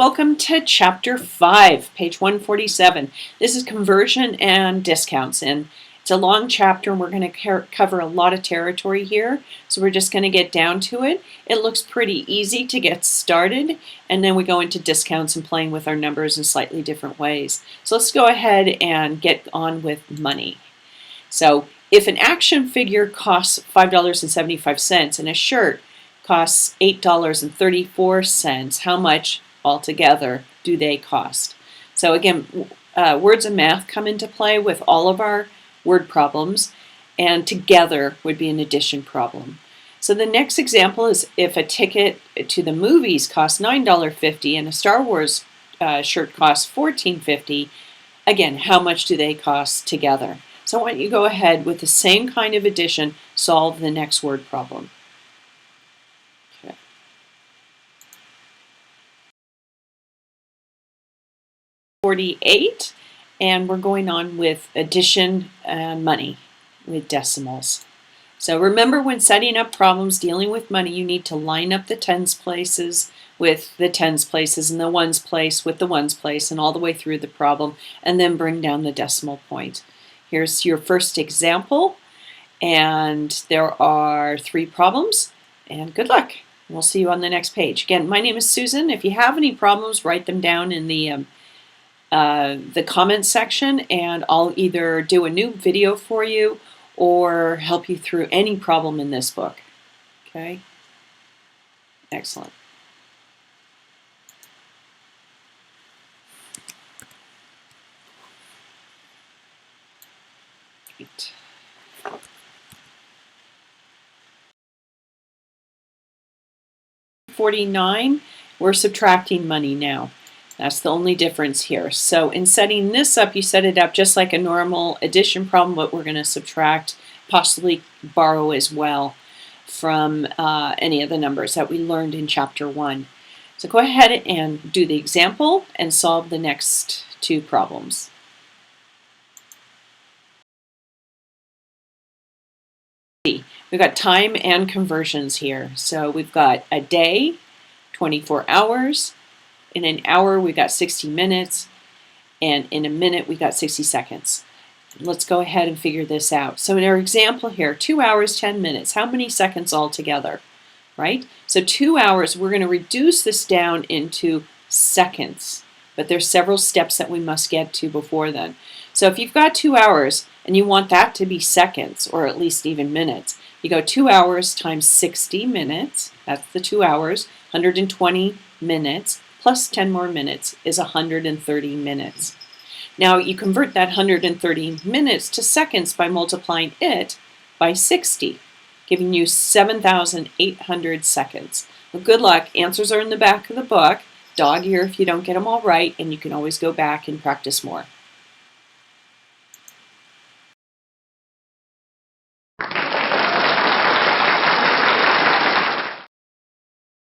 Welcome to Chapter 5, page 147. This is conversion and discounts, and it's a long chapter and we're going to cover a lot of territory here, so we're just going to get down to it. It looks pretty easy to get started, and then we go into discounts and playing with our numbers in slightly different ways. So let's go ahead and get on with money. So if an action figure costs $5.75 and a shirt costs $8.34, how much altogether do they cost? So again, words and math come into play with all of our word problems, and together would be an addition problem. So the next example is if a ticket to the movies costs $9.50 and a Star Wars shirt costs $14.50, again, how much do they cost together? So I want you to go ahead with the same kind of addition, solve the next word problem. 48, and we're going on with addition and money with decimals. So remember, when setting up problems dealing with money, you need to line up the tens places with the tens places and the ones place with the ones place and all the way through the problem, and then bring down the decimal point. Here's your first example, and there are 3 problems, and good luck. We'll see you on the next page. Again, my name is Susan. If you have any problems, write them down in the comments section, and I'll either do a new video for you or help you through any problem in this book. Okay? Excellent. Great. $49, we're subtracting money now. That's the only difference here. So in setting this up, you set it up just like a normal addition problem, but we're going to subtract, possibly borrow as well from any of the numbers that we learned in Chapter 1. So go ahead and do the example and solve the next 2 problems. We've got time and conversions here. So we've got a day, 24 hours. In an hour, we've got 60 minutes, and in a minute, we've got 60 seconds. Let's go ahead and figure this out. So in our example here, 2 hours, 10 minutes, how many seconds altogether, right? So 2 hours, we're going to reduce this down into seconds, but there's several steps that we must get to before then. So if you've got 2 hours and you want that to be seconds, or at least even minutes, you go 2 hours times 60 minutes, that's the 2 hours, 120 minutes, plus 10 more minutes is 130 minutes. Now you convert that 130 minutes to seconds by multiplying it by 60, giving you 7,800 seconds. Well, good luck. Answers are in the back of the book. Dog ear if you don't get them all right, and you can always go back and practice more.